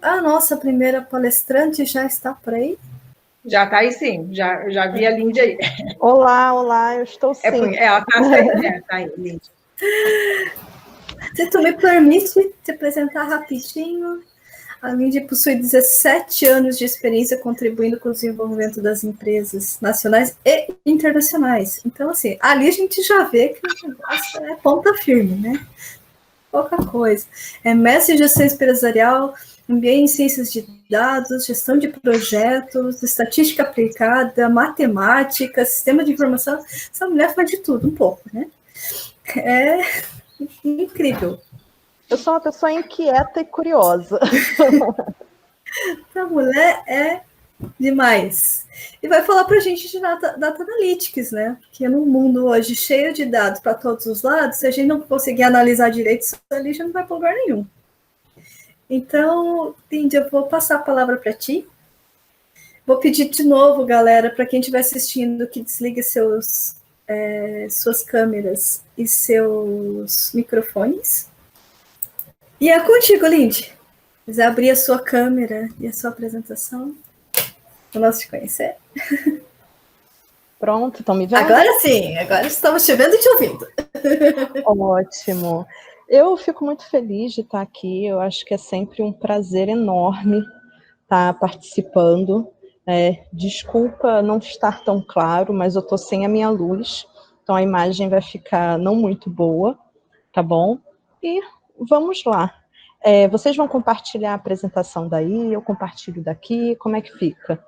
a nossa primeira palestrante já está por aí? Já está aí, sim. Já vi a Lindy aí. Olá, eu estou sim. Ela está aí, tá aí, Lindy. Se tu me permite te apresentar rapidinho, a Lindy possui 17 anos de experiência contribuindo com o desenvolvimento das empresas nacionais e internacionais. Então, assim, ali a gente já vê que o negócio é ponta firme, né? Pouca coisa. É mestre em gestão empresarial, MBA em ciências de dados, gestão de projetos, estatística aplicada, matemática, sistema de informação. Essa mulher faz de tudo, um pouco, né? É incrível. Eu sou uma pessoa inquieta e curiosa. Essa mulher é demais. E vai falar para a gente de data analytics, né? Porque num mundo hoje cheio de dados para todos os lados, se a gente não conseguir analisar direito isso ali, já não vai para lugar nenhum. Então, Lindy, eu vou passar a palavra para ti. Vou pedir de novo, galera, para quem estiver assistindo, que desligue suas câmeras e seus microfones. E é contigo, Lindy. Quiser abrir a sua câmera e a sua apresentação, para nós te conhecer. Pronto, estão me vendo? Agora sim, agora estamos te vendo e te ouvindo. Ótimo. Eu fico muito feliz de estar aqui, eu acho que é sempre um prazer enorme estar participando. Desculpa não estar tão claro, mas eu estou sem a minha luz, então a imagem vai ficar não muito boa, tá bom? E vamos lá. Vocês vão compartilhar a apresentação daí, eu compartilho daqui, como é que fica?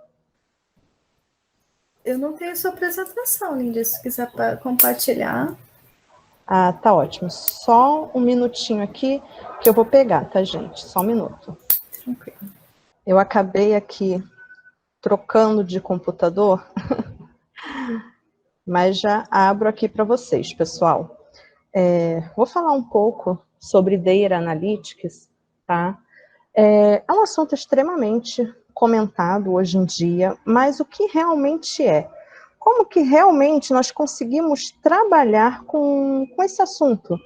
Eu não tenho sua apresentação, Lindy, se quiser compartilhar. Ah, tá ótimo. Só um minutinho aqui que eu vou pegar, tá, gente? Só um minuto. Tranquilo. Eu acabei aqui trocando de computador, mas já abro aqui para vocês, pessoal. Vou falar um pouco sobre Data Analytics, tá? É um assunto extremamente comentado hoje em dia, mas o que realmente é? Como que realmente nós conseguimos trabalhar com esse assunto?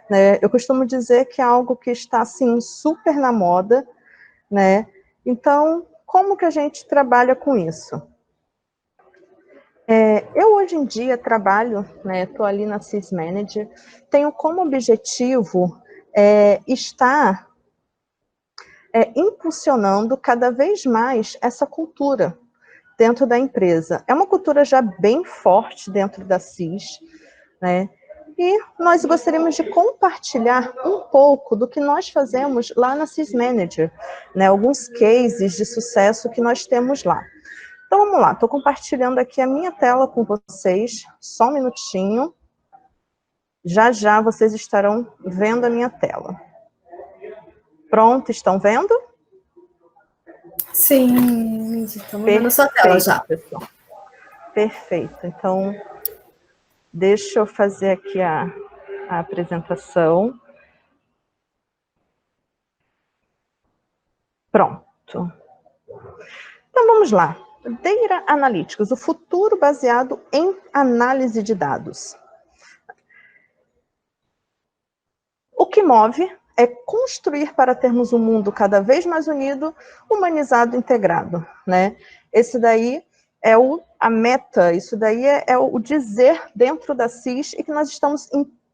Né? Eu costumo dizer que é algo que está, assim, super na moda, né? Então, como que a gente trabalha com isso? Eu, hoje em dia, trabalho, né, estou ali na CIS Manager, tenho como objetivo estar impulsionando cada vez mais essa cultura dentro da empresa. É uma cultura já bem forte dentro da CIS, né? E nós gostaríamos de compartilhar um pouco do que nós fazemos lá na CIS Manager, né? Alguns cases de sucesso que nós temos lá. Então, vamos lá, estou compartilhando aqui a minha tela com vocês, só um minutinho. Já já vocês estarão vendo a minha tela. Pronto, estão vendo? Sim, estamos vendo sua tela já. Pessoal. Perfeito, então, deixa eu fazer aqui a apresentação. Pronto. Então, vamos lá. Data Analytics, o futuro baseado em análise de dados. O que move é construir para termos um mundo cada vez mais unido, humanizado, integrado, né? Esse daí é a meta, isso daí é o dizer dentro da CIS e que nós estamos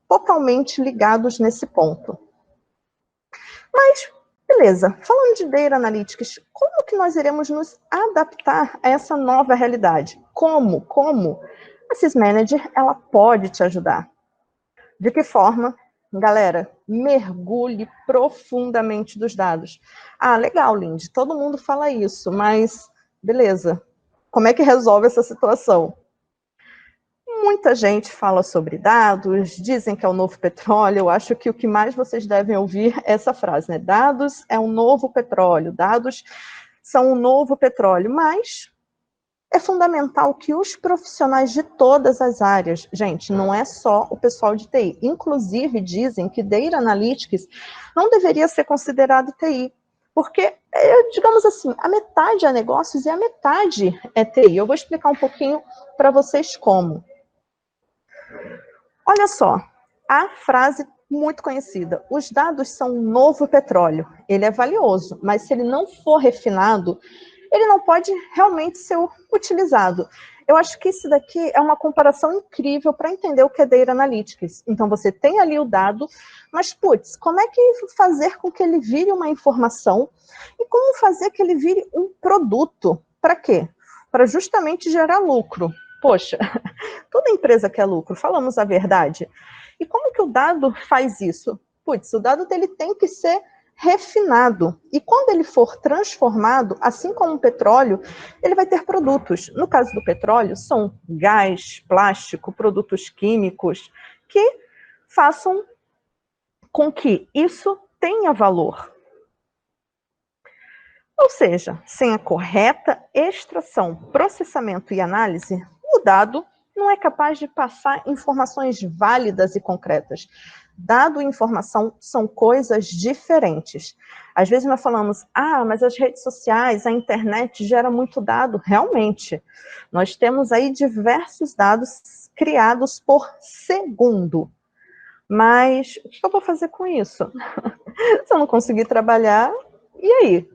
totalmente ligados nesse ponto. Mas, beleza, falando de Data Analytics, como que nós iremos nos adaptar a essa nova realidade? Como? A CIS Manager, ela pode te ajudar. De que forma? Galera, mergulhe profundamente dos dados. Ah, legal, Lindy, todo mundo fala isso, mas beleza, como é que resolve essa situação? Muita gente fala sobre dados, dizem que é o novo petróleo. Eu acho que o que mais vocês devem ouvir é essa frase, né? Dados é um novo petróleo, dados são um novo petróleo, mas é fundamental que os profissionais de todas as áreas, gente, não é só o pessoal de TI, inclusive dizem que Data Analytics não deveria ser considerado TI, porque, digamos assim, a metade é negócios e a metade é TI. Eu vou explicar um pouquinho para vocês como. Olha só, a frase muito conhecida. Os dados são um novo petróleo. Ele é valioso, mas se ele não for refinado, ele não pode realmente ser utilizado. Eu acho que isso daqui é uma comparação incrível para entender o que é Data Analytics. Então, você tem ali o dado, mas, putz, como é que fazer com que ele vire uma informação e como fazer que ele vire um produto? Para quê? Para justamente gerar lucro. Poxa, toda empresa quer lucro, falamos a verdade. E como que o dado faz isso? Putz, o dado dele tem que ser refinado. E quando ele for transformado, assim como o petróleo, ele vai ter produtos. No caso do petróleo, são gás, plástico, produtos químicos, que façam com que isso tenha valor. Ou seja, sem a correta extração, processamento e análise, o dado não é capaz de passar informações válidas e concretas. Dado e informação são coisas diferentes. Às vezes nós falamos, mas as redes sociais, a internet gera muito dado. Realmente, nós temos aí diversos dados criados por segundo. Mas o que eu vou fazer com isso? Se eu não conseguir trabalhar, e aí?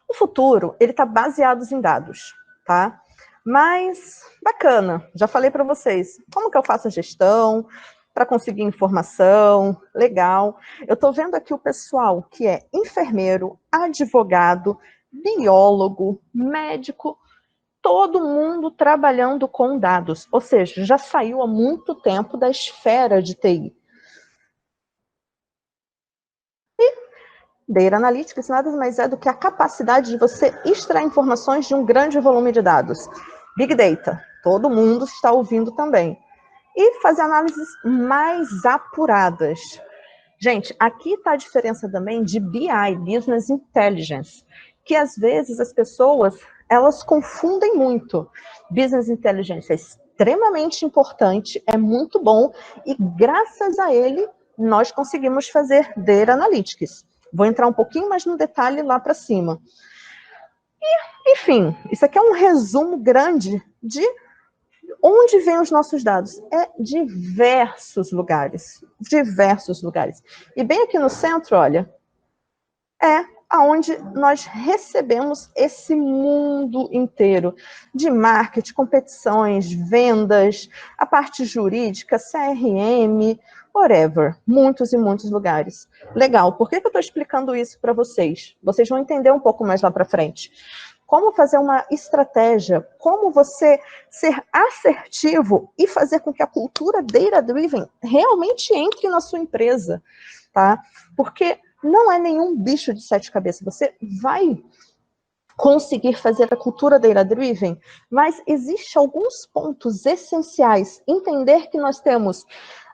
O futuro, ele está baseado em dados, tá? Mas, bacana, já falei para vocês, como que eu faço a gestão para conseguir informação, legal. Eu estou vendo aqui o pessoal que é enfermeiro, advogado, biólogo, médico, todo mundo trabalhando com dados, ou seja, já saiu há muito tempo da esfera de TI. Data Analytics nada mais é do que a capacidade de você extrair informações de um grande volume de dados. Big Data, todo mundo está ouvindo também. E fazer análises mais apuradas. Gente, aqui está a diferença também de BI, Business Intelligence, que às vezes as pessoas, elas confundem muito. Business Intelligence é extremamente importante, é muito bom, e graças a ele, nós conseguimos fazer Data Analytics. Vou entrar um pouquinho mais no detalhe lá para cima. E, enfim, isso aqui é um resumo grande de onde vêm os nossos dados. É diversos lugares. Diversos lugares. E bem aqui no centro, olha, é aonde nós recebemos esse mundo inteiro de marketing, competições, vendas, a parte jurídica, CRM, whatever, muitos e muitos lugares. Legal, por que eu estou explicando isso para vocês? Vocês vão entender um pouco mais lá para frente. Como fazer uma estratégia, como você ser assertivo e fazer com que a cultura data-driven realmente entre na sua empresa, tá? Porque não é nenhum bicho de 7 cabeças, você vai conseguir fazer a cultura data-driven, mas existem alguns pontos essenciais. Entender que nós temos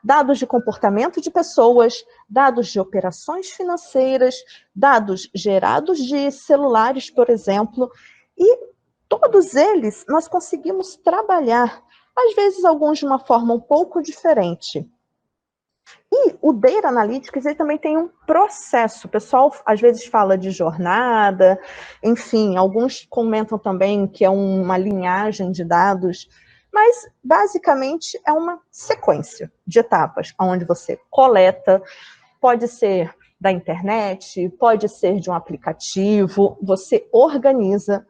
dados de comportamento de pessoas, dados de operações financeiras, dados gerados de celulares, por exemplo, e todos eles nós conseguimos trabalhar, às vezes alguns de uma forma um pouco diferente. E o Data Analytics, ele também tem um processo. O pessoal, às vezes, fala de jornada, enfim, alguns comentam também que é uma linhagem de dados, mas, basicamente, é uma sequência de etapas, onde você coleta, pode ser da internet, pode ser de um aplicativo, você organiza,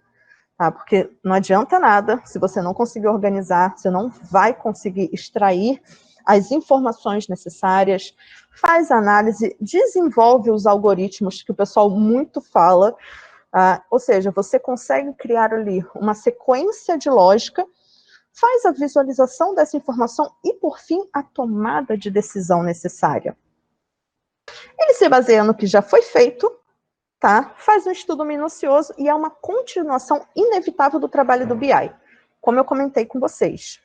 tá? Porque não adianta nada, se você não conseguir organizar, você não vai conseguir extrair as informações necessárias, faz análise, desenvolve os algoritmos que o pessoal muito fala, ou seja, você consegue criar ali uma sequência de lógica, faz a visualização dessa informação e, por fim, a tomada de decisão necessária. Ele se baseia no que já foi feito, tá? Faz um estudo minucioso e é uma continuação inevitável do trabalho do BI, como eu comentei com vocês.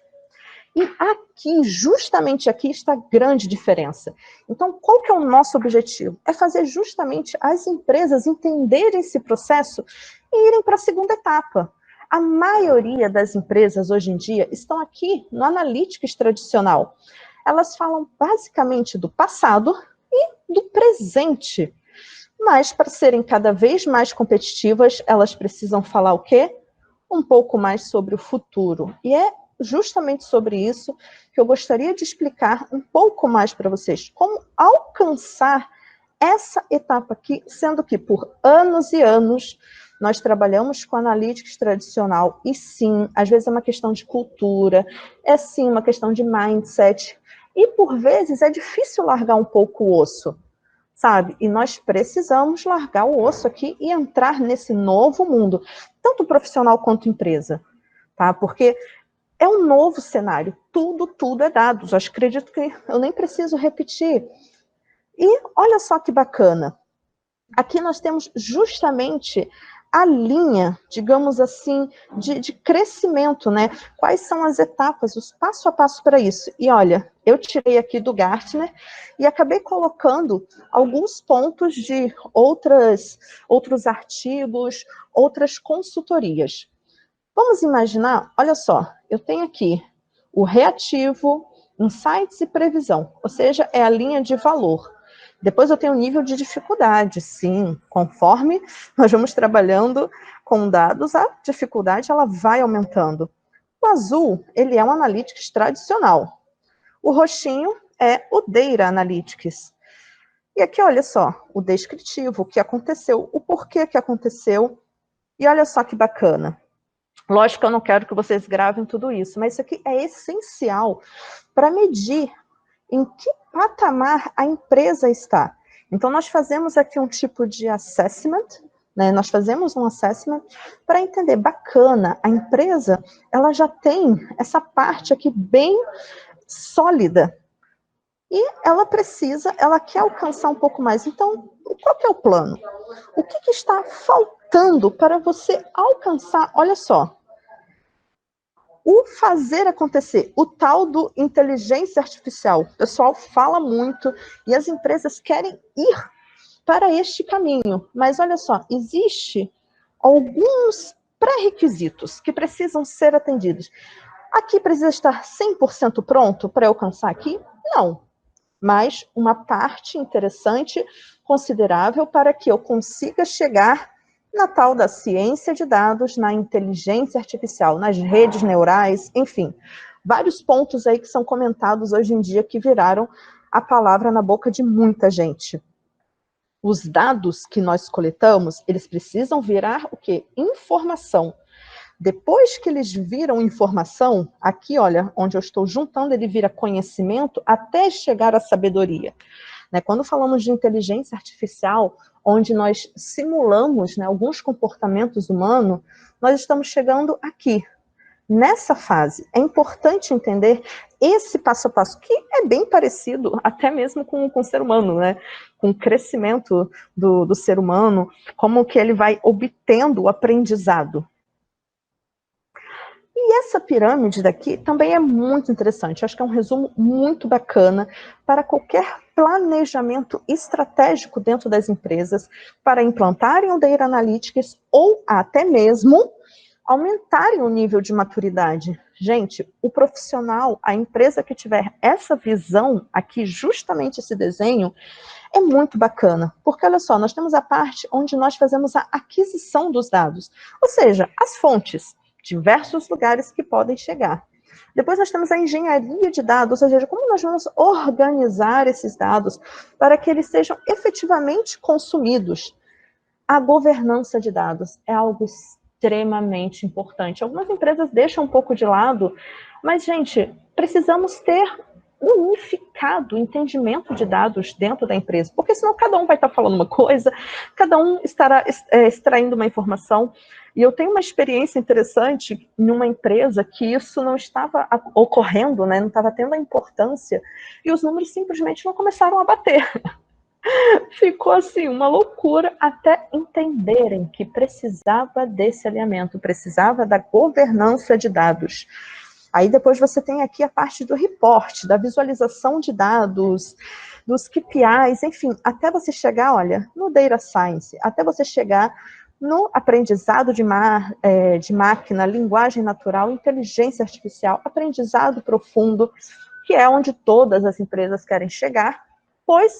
E aqui, justamente aqui, está a grande diferença. Então, qual que é o nosso objetivo? É fazer justamente as empresas entenderem esse processo e irem para a segunda etapa. A maioria das empresas, hoje em dia, estão aqui no Analytics tradicional. Elas falam basicamente do passado e do presente. Mas, para serem cada vez mais competitivas, elas precisam falar o quê? Um pouco mais sobre o futuro. E é justamente sobre isso, que eu gostaria de explicar um pouco mais para vocês, como alcançar essa etapa aqui, sendo que por anos e anos nós trabalhamos com analytics tradicional, e sim, às vezes é uma questão de cultura, é sim uma questão de mindset, e por vezes é difícil largar um pouco o osso, sabe? E nós precisamos largar o osso aqui e entrar nesse novo mundo, tanto profissional quanto empresa, tá? Porque é um novo cenário, tudo é dados, eu acredito que eu nem preciso repetir. E olha só que bacana, aqui nós temos justamente a linha, digamos assim, de crescimento, né? Quais são as etapas, os passo a passo para isso? E olha, eu tirei aqui do Gartner e acabei colocando alguns pontos de outros artigos, outras consultorias. Vamos imaginar, olha só, eu tenho aqui o reativo, insights e previsão, ou seja, é a linha de valor. Depois eu tenho o nível de dificuldade, sim, conforme nós vamos trabalhando com dados, a dificuldade ela vai aumentando. O azul, ele é um analytics tradicional. O roxinho é o data analytics. E aqui, olha só, o descritivo, o que aconteceu, o porquê que aconteceu. E olha só que bacana. Lógico que eu não quero que vocês gravem tudo isso, mas isso aqui é essencial para medir em que patamar a empresa está. Então, nós fazemos aqui um tipo de assessment, né? Nós fazemos um assessment para entender, bacana, a empresa, ela já tem essa parte aqui bem sólida, e ela quer alcançar um pouco mais. Então, qual que é o plano? O que está faltando para você alcançar? Olha só, o fazer acontecer, o tal do inteligência artificial. O pessoal fala muito e as empresas querem ir para este caminho. Mas olha só, existe alguns pré-requisitos que precisam ser atendidos. Aqui precisa estar 100% pronto para alcançar aqui? Não. Mas uma parte interessante, considerável, para que eu consiga chegar na tal da ciência de dados, na inteligência artificial, nas redes neurais, enfim. Vários pontos aí que são comentados hoje em dia que viraram a palavra na boca de muita gente. Os dados que nós coletamos, eles precisam virar o quê? Informação. Depois que eles viram informação, aqui, olha, onde eu estou juntando, ele vira conhecimento até chegar à sabedoria. Né? Quando falamos de inteligência artificial, onde nós simulamos, né, alguns comportamentos humanos, nós estamos chegando aqui. Nessa fase, é importante entender esse passo a passo, que é bem parecido até mesmo com o ser humano, né? Com o crescimento do ser humano, como que ele vai obtendo o aprendizado. E essa pirâmide daqui também é muito interessante. Acho que é um resumo muito bacana para qualquer planejamento estratégico dentro das empresas, para implantarem o Data Analytics ou até mesmo aumentarem o nível de maturidade. Gente, o profissional, a empresa que tiver essa visão aqui, justamente esse desenho, é muito bacana. Porque, olha só, nós temos a parte onde nós fazemos a aquisição dos dados. Ou seja, as fontes, diversos lugares que podem chegar. Depois nós temos a engenharia de dados, ou seja, como nós vamos organizar esses dados para que eles sejam efetivamente consumidos. A governança de dados é algo extremamente importante. Algumas empresas deixam um pouco de lado, mas, gente, precisamos ter um unificado entendimento de dados dentro da empresa, porque senão cada um vai estar falando uma coisa, cada um estará extraindo uma informação. E eu tenho uma experiência interessante em uma empresa que isso não estava ocorrendo, né, não estava tendo a importância, e os números simplesmente não começaram a bater. Ficou assim, uma loucura, até entenderem que precisava desse alinhamento, precisava da governança de dados. Aí depois você tem aqui a parte do report, da visualização de dados, dos KPIs, enfim, até você chegar, olha, no Data Science, até você chegar no aprendizado de máquina, linguagem natural, inteligência artificial, aprendizado profundo, que é onde todas as empresas querem chegar, pois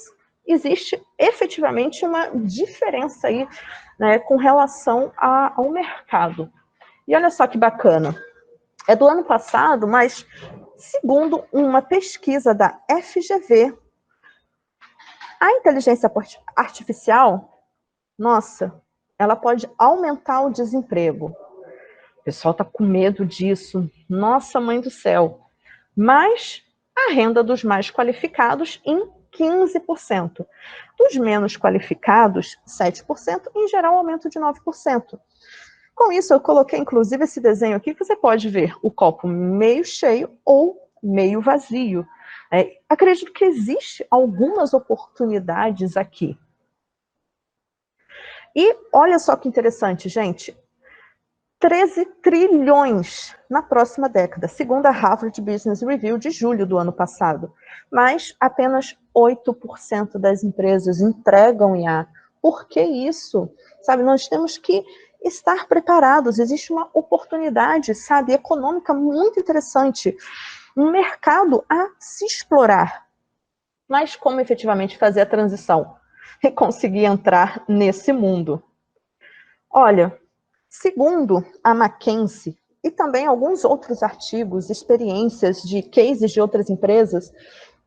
existe efetivamente uma diferença aí, né, com relação ao mercado. E olha só que bacana. é do ano passado, mas segundo uma pesquisa da FGV, a inteligência artificial, nossa, ela pode aumentar o desemprego. O pessoal está com medo disso. Nossa, mãe do céu. Mas a renda dos mais qualificados em 15%. Dos menos qualificados, 7%, em geral, aumento de 9%. Com isso, eu coloquei, inclusive, esse desenho aqui, que você pode ver o copo meio cheio ou meio vazio. Acredito que existe algumas oportunidades aqui. E olha só que interessante, gente. 13 trilhões na próxima década, segundo a Harvard Business Review de julho do ano passado. Mas apenas 8% das empresas entregam IA. Por que isso? Sabe, nós temos que estar preparados. Existe uma oportunidade, sabe, econômica muito interessante. Um mercado a se explorar. Mas como efetivamente fazer a transição e conseguir entrar nesse mundo? Olha, segundo a McKinsey e também alguns outros artigos, experiências de cases de outras empresas,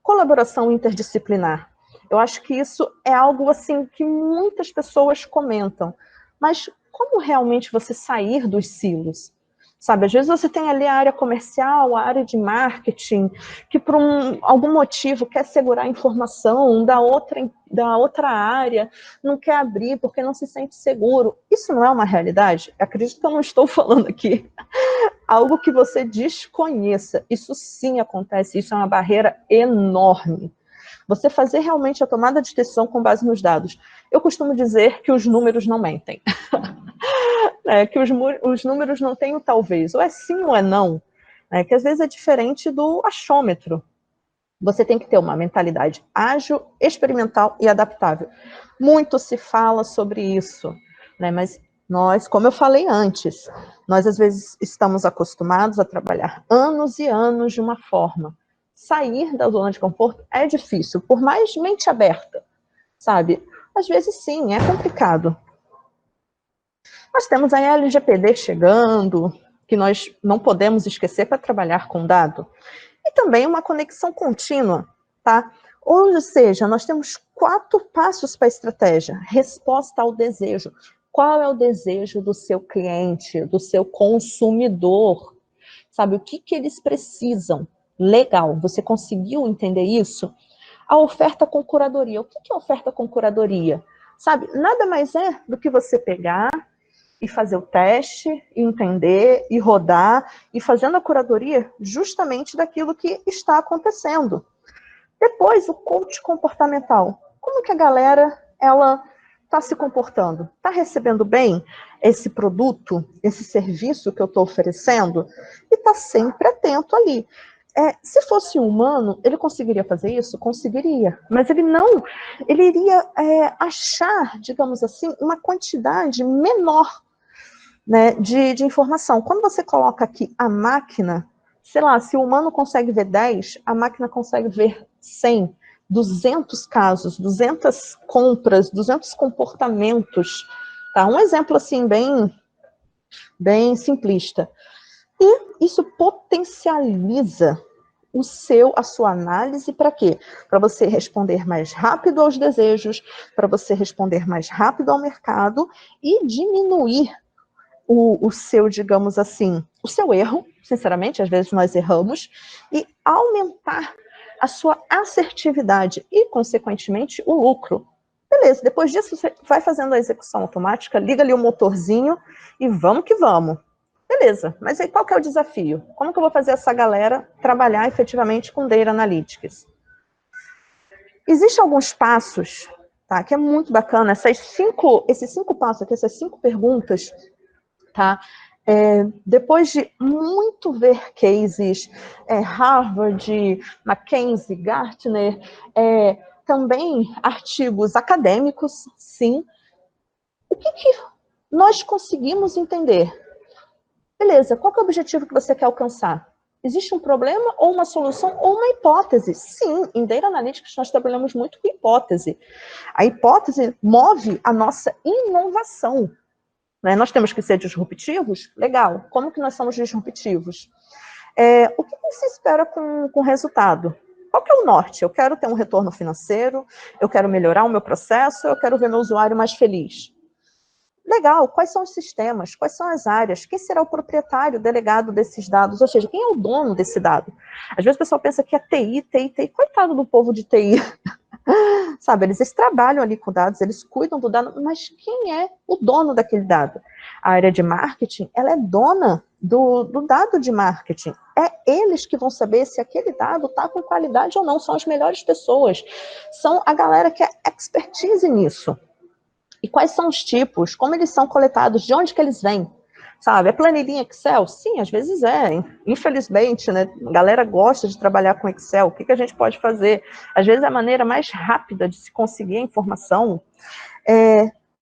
colaboração interdisciplinar. Eu acho que isso é algo assim que muitas pessoas comentam. Mas como realmente você sair dos silos? Sabe, às vezes você tem ali a área comercial, a área de marketing, que por algum motivo quer segurar a informação da outra área, não quer abrir porque não se sente seguro. Isso não é uma realidade? Eu acredito que eu não estou falando aqui algo que você desconheça. Isso sim acontece, isso é uma barreira enorme. Você fazer realmente a tomada de decisão com base nos dados. Eu costumo dizer que os números não mentem. Que os números não têm o talvez, ou é sim ou é não, que às vezes é diferente do achômetro. Você tem que ter uma mentalidade ágil, experimental e adaptável. Muito se fala sobre isso, mas nós, como eu falei antes, nós às vezes estamos acostumados a trabalhar anos e anos de uma forma. Sair da zona de conforto é difícil, por mais mente aberta, sabe? Às vezes sim, é complicado. Nós temos a LGPD chegando, que nós não podemos esquecer para trabalhar com dado. E também uma conexão contínua, tá? Ou seja, nós temos 4 passos para a estratégia. Resposta ao desejo. Qual é o desejo do seu cliente, do seu consumidor? Sabe, o que eles precisam? Legal, você conseguiu entender isso? A oferta com curadoria. O que é oferta com curadoria? Sabe, nada mais é do que você pegar e fazer o teste, e entender, e rodar, e fazendo a curadoria justamente daquilo que está acontecendo. Depois, o coach comportamental. Como que a galera, ela está se comportando? Está recebendo bem esse produto, esse serviço que eu estou oferecendo? E está sempre atento ali. Se fosse um humano, ele conseguiria fazer isso? Conseguiria. Mas ele não. Ele iria achar, digamos assim, uma quantidade menor, de informação. Quando você coloca aqui a máquina, sei lá, se o humano consegue ver 10, a máquina consegue ver 100, 200 casos, 200 compras, 200 comportamentos. Tá? Um exemplo assim bem simplista. E isso potencializa a sua análise para quê? Para você responder mais rápido aos desejos, para você responder mais rápido ao mercado e diminuir o seu, digamos assim, o seu erro, sinceramente, às vezes nós erramos, e aumentar a sua assertividade e, consequentemente, o lucro. Beleza, depois disso você vai fazendo a execução automática, liga ali o motorzinho e vamos que vamos. Beleza, mas aí qual que é o desafio? Como que eu vou fazer essa galera trabalhar efetivamente com Data Analytics? Existem alguns passos, tá, que é muito bacana, esses 5 passos aqui, essas 5 perguntas, tá? Depois de muito ver cases, Harvard, McKinsey, Gartner, também artigos acadêmicos, sim. O que nós conseguimos entender? Beleza, qual que é o objetivo que você quer alcançar? Existe um problema ou uma solução ou uma hipótese? Sim, em Data Analytics nós trabalhamos muito com hipótese. A hipótese move a nossa inovação. né? Nós temos que ser disruptivos? Legal. Como que nós somos disruptivos? O que se espera com o resultado? Qual que é o norte? Eu quero ter um retorno financeiro, eu quero melhorar o meu processo, eu quero ver meu usuário mais feliz. Legal, quais são os sistemas, quais são as áreas, quem será o proprietário, delegado desses dados, ou seja, quem é o dono desse dado? Às vezes o pessoal pensa que é TI, coitado do povo de TI, sabe, eles trabalham ali com dados, eles cuidam do dado, mas quem é o dono daquele dado? A área de marketing, ela é dona do dado de marketing, é eles que vão saber se aquele dado está com qualidade ou não, são as melhores pessoas, são a galera que é expertise nisso. E quais são os tipos, como eles são coletados, de onde que eles vêm, sabe? É planilhinha Excel? Sim, às vezes é. Infelizmente, né? A galera gosta de trabalhar com Excel. O que que a gente pode fazer? Às vezes é a maneira mais rápida de se conseguir a informação.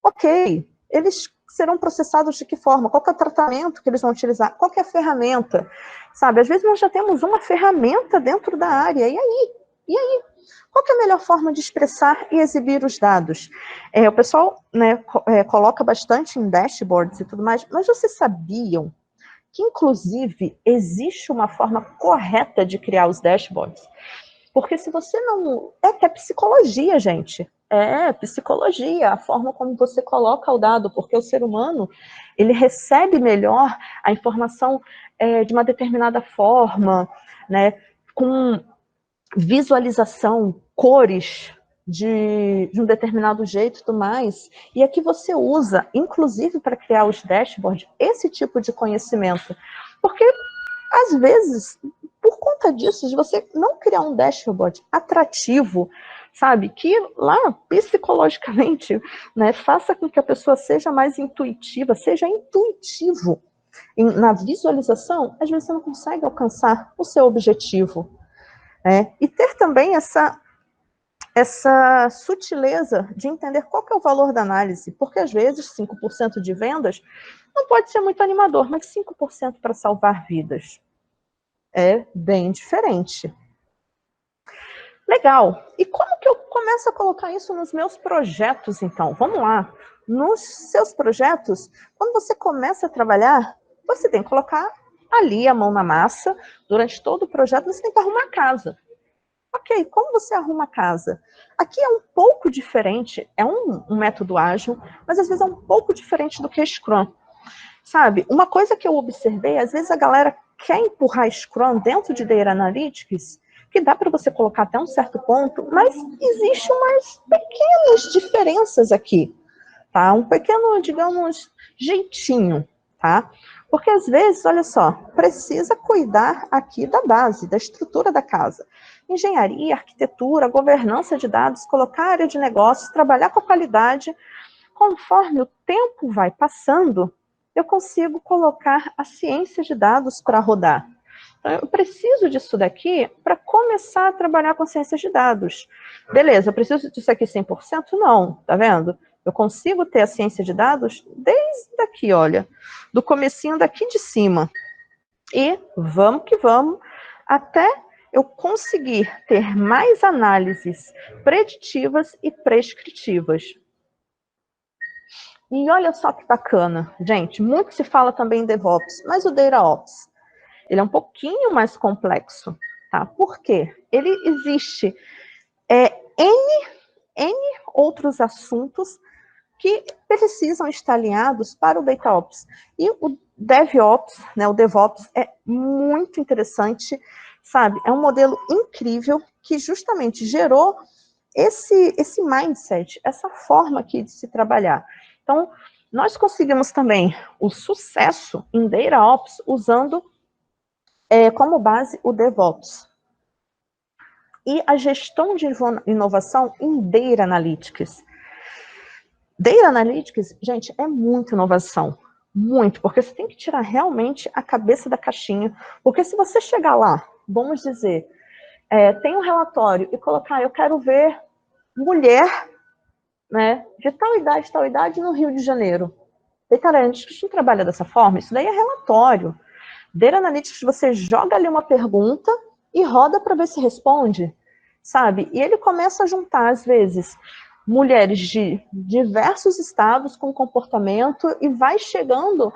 Ok, eles serão processados de que forma? Qual que é o tratamento que eles vão utilizar? Qual que é a ferramenta? Sabe? Às vezes nós já temos uma ferramenta dentro da área. E aí? E aí? Qual que é a melhor forma de expressar e exibir os dados? O pessoal, né, coloca bastante em dashboards e tudo mais, mas vocês sabiam que, inclusive, existe uma forma correta de criar os dashboards? Porque se você não... que é psicologia, gente. É psicologia, a forma como você coloca o dado, porque o ser humano, ele recebe melhor a informação de uma determinada forma, né, com visualização, cores de um determinado jeito e tudo mais, e aqui você usa, inclusive para criar os dashboards, esse tipo de conhecimento, porque às vezes, por conta disso, de você não criar um dashboard atrativo, sabe, que lá, psicologicamente, né, faça com que a pessoa seja mais intuitiva, seja intuitivo na visualização, às vezes você não consegue alcançar o seu objetivo. E ter também essa sutileza de entender qual que é o valor da análise, porque às vezes 5% de vendas não pode ser muito animador, mas 5% para salvar vidas é bem diferente. Legal. E como que eu começo a colocar isso nos meus projetos, então? Vamos lá. Nos seus projetos, quando você começa a trabalhar, você tem que colocar ali a mão na massa. Durante todo o projeto, você tem que arrumar a casa. Ok, como você arruma a casa? Aqui é um pouco diferente, é um método ágil, mas às vezes é um pouco diferente do que Scrum. Sabe, uma coisa que eu observei, às vezes a galera quer empurrar Scrum dentro de Data Analytics, que dá para você colocar até um certo ponto, mas existe umas pequenas diferenças aqui, tá? Um pequeno, digamos, jeitinho, tá? Porque às vezes, olha só, precisa cuidar aqui da base, da estrutura da casa. Engenharia, arquitetura, governança de dados, colocar área de negócios, trabalhar com a qualidade. Conforme o tempo vai passando, eu consigo colocar a ciência de dados para rodar. Então, eu preciso disso daqui para começar a trabalhar com ciências de dados. Beleza, eu preciso disso aqui 100%? Não, tá vendo? Eu consigo ter a ciência de dados desde aqui, olha, do comecinho daqui de cima. E vamos que vamos, até eu conseguir ter mais análises preditivas e prescritivas. E olha só que bacana, gente, muito se fala também em DevOps, mas o DataOps, ele é um pouquinho mais complexo, tá? Por quê? Ele existe N outros assuntos que precisam estar alinhados para o DataOps. E o DevOps, né, o DevOps é muito interessante, sabe? É um modelo incrível que justamente gerou esse mindset, essa forma aqui de se trabalhar. Então, nós conseguimos também o sucesso em DataOps usando como base o DevOps. E a gestão de inovação em Data Analytics. Data Analytics, gente, é muita inovação. Muito, porque você tem que tirar realmente a cabeça da caixinha. Porque se você chegar lá, vamos dizer, tem um relatório e colocar, eu quero ver mulher, né, de tal idade no Rio de Janeiro. Data Analytics não trabalha dessa forma, isso daí é relatório. Data Analytics, você joga ali uma pergunta e roda para ver se responde, sabe? E ele começa a juntar, às vezes, mulheres de diversos estados com comportamento e vai chegando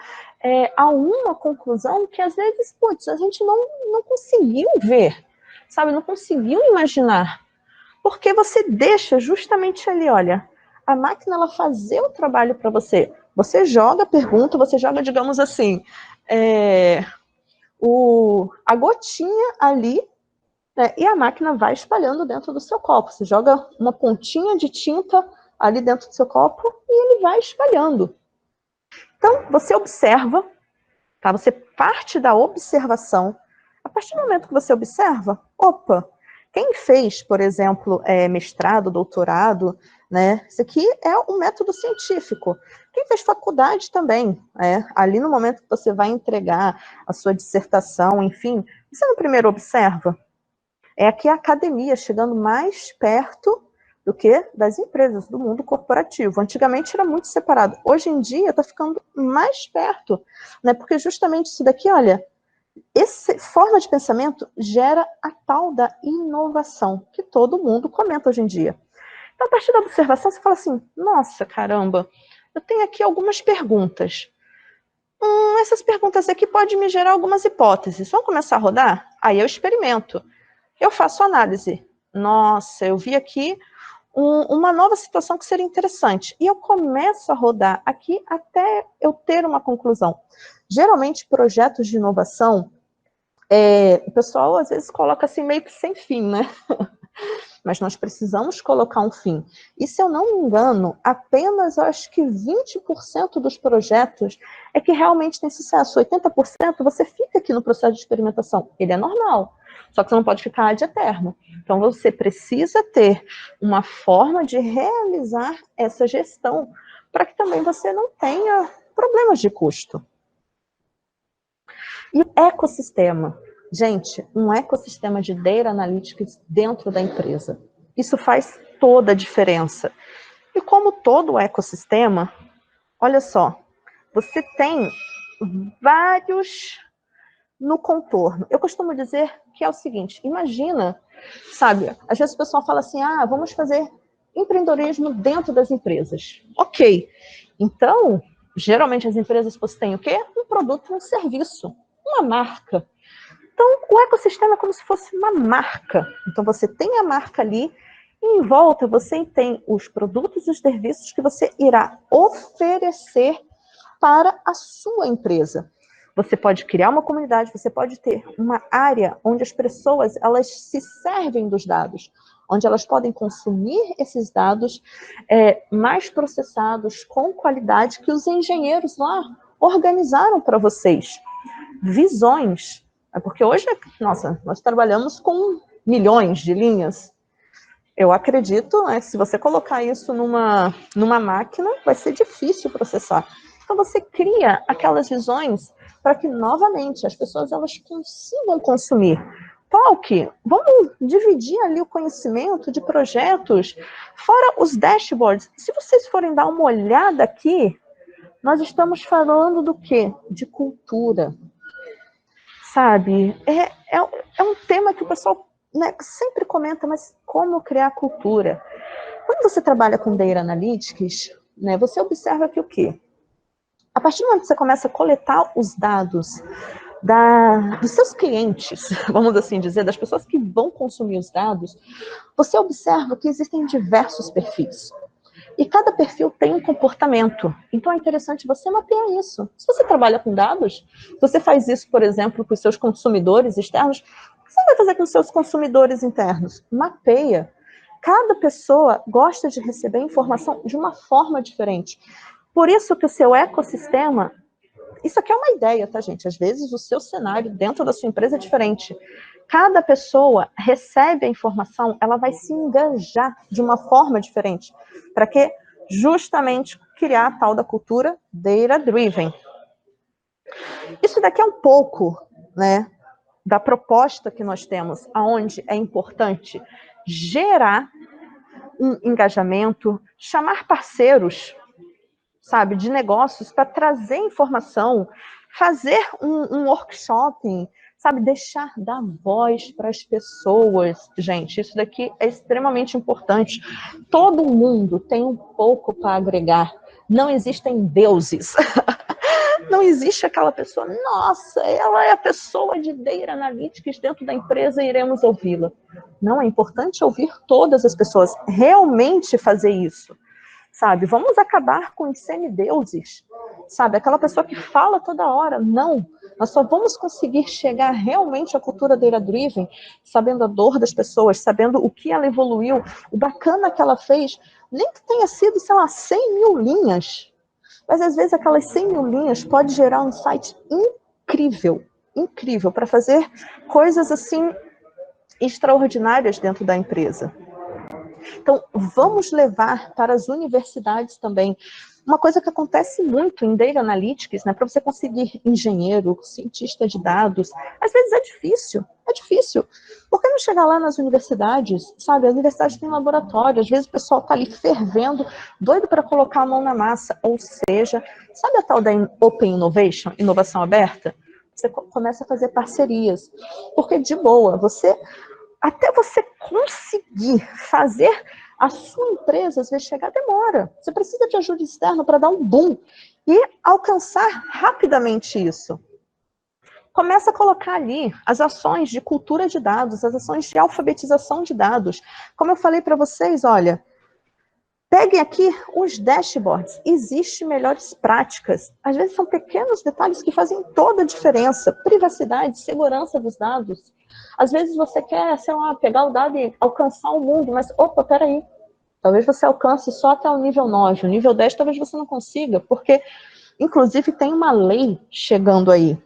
a uma conclusão que às vezes, putz, a gente não conseguiu ver, sabe? Não conseguiu imaginar. Porque você deixa justamente ali, olha, a máquina ela fazer o trabalho para você. Você joga a pergunta, você joga, digamos assim, a gotinha ali, né, e a máquina vai espalhando dentro do seu copo. Você joga uma pontinha de tinta ali dentro do seu copo e ele vai espalhando. Então, você observa, tá? Você parte da observação. A partir do momento que você observa, opa, quem fez, por exemplo, mestrado, doutorado, né? Isso aqui é um método científico. Quem fez faculdade também, ali no momento que você vai entregar a sua dissertação, enfim, você no primeiro observa. É aqui a academia chegando mais perto do que das empresas, do mundo corporativo. Antigamente era muito separado. Hoje em dia está ficando mais perto, né? Porque justamente isso daqui, olha, essa forma de pensamento gera a tal da inovação, que todo mundo comenta hoje em dia. Então, a partir da observação, você fala assim, nossa, caramba, eu tenho aqui algumas perguntas. Essas perguntas aqui podem me gerar algumas hipóteses. Vamos começar a rodar? Aí eu experimento. Eu faço análise. Nossa, eu vi aqui uma nova situação que seria interessante. E eu começo a rodar aqui até eu ter uma conclusão. Geralmente, projetos de inovação, o pessoal às vezes coloca assim meio que sem fim, né? Mas nós precisamos colocar um fim. E se eu não me engano, apenas, eu acho que 20% dos projetos é que realmente tem sucesso. 80% você fica aqui no processo de experimentação. Ele é normal, só que você não pode ficar ad eterno. Então, você precisa ter uma forma de realizar essa gestão para que também você não tenha problemas de custo. E o ecossistema. Gente, um ecossistema de Data Analytics dentro da empresa. Isso faz toda a diferença. E como todo ecossistema, olha só, você tem vários no contorno. Eu costumo dizer que é o seguinte, imagina, sabe, às vezes o pessoal fala assim, vamos fazer empreendedorismo dentro das empresas. Ok, então, geralmente as empresas têm o quê? Um produto, um serviço, uma marca. Então, o ecossistema é como se fosse uma marca. Então, você tem a marca ali, e em volta você tem os produtos e os serviços que você irá oferecer para a sua empresa. Você pode criar uma comunidade, você pode ter uma área onde as pessoas elas se servem dos dados, onde elas podem consumir esses dados mais processados, com qualidade, que os engenheiros lá organizaram para vocês. Visões. Porque hoje, nossa, nós trabalhamos com milhões de linhas. Eu acredito, se você colocar isso numa máquina, vai ser difícil processar. Então, você cria aquelas visões para que, novamente, as pessoas elas consigam consumir. Talk, vamos dividir ali o conhecimento de projetos, fora os dashboards. Se vocês forem dar uma olhada aqui, nós estamos falando do quê? De cultura. Sabe, é um tema que o pessoal, né, sempre comenta, mas como criar cultura? Quando você trabalha com Data Analytics, né, você observa que o quê? A partir do momento que você começa a coletar os dados dos seus clientes, vamos assim dizer, das pessoas que vão consumir os dados, você observa que existem diversos perfis. E cada perfil tem um comportamento. Então, é interessante você mapear isso. Se você trabalha com dados, se você faz isso, por exemplo, com os seus consumidores externos, o que você vai fazer com os seus consumidores internos? Mapeia. Cada pessoa gosta de receber informação de uma forma diferente. Por isso que o seu ecossistema... Isso aqui é uma ideia, tá, gente? Às vezes, o seu cenário dentro da sua empresa é diferente. Cada pessoa recebe a informação, ela vai se engajar de uma forma diferente. Para quê? Justamente criar a tal da cultura data-driven. Isso daqui é um pouco, né, da proposta que nós temos, aonde é importante gerar um engajamento, chamar parceiros, sabe, de negócios para trazer informação, fazer um workshop, sabe, dar voz para as pessoas. Gente, isso daqui é extremamente importante. Todo mundo tem um pouco para agregar. Não existem deuses. Não existe aquela pessoa, nossa, ela é a pessoa de Data Analytics dentro da empresa e iremos ouvi-la. Não, é importante ouvir todas as pessoas, realmente fazer isso, sabe? Vamos acabar com os semideuses, sabe? Aquela pessoa que fala toda hora. Não, nós só vamos conseguir chegar realmente à cultura data-driven sabendo a dor das pessoas, sabendo o que ela evoluiu, o bacana que ela fez, nem que tenha sido, sei lá, 100 mil linhas. Mas, às vezes, aquelas 100 mil linhas pode gerar um site incrível, incrível, para fazer coisas, assim, extraordinárias dentro da empresa. Então, vamos levar para as universidades também. Uma coisa que acontece muito em Data Analytics, né, para você conseguir engenheiro, cientista de dados, às vezes é difícil. Por que não chegar lá nas universidades, sabe? As universidades têm laboratório, às vezes o pessoal está ali fervendo, doido para colocar a mão na massa, ou seja, sabe a tal da Open Innovation, inovação aberta? Você começa a fazer parcerias, porque de boa, até você conseguir fazer a sua empresa, às vezes, chegar, demora. Você precisa de ajuda externa para dar um boom e alcançar rapidamente isso. Começa a colocar ali as ações de cultura de dados, as ações de alfabetização de dados. Como eu falei para vocês, olha, peguem aqui os dashboards. Existem melhores práticas. Às vezes são pequenos detalhes que fazem toda a diferença. Privacidade, segurança dos dados. Às vezes você quer, sei lá, pegar o dado e alcançar o mundo, mas, opa, peraí. Talvez você alcance só até o nível 9. O nível 10 talvez você não consiga, porque, inclusive, tem uma lei chegando aí.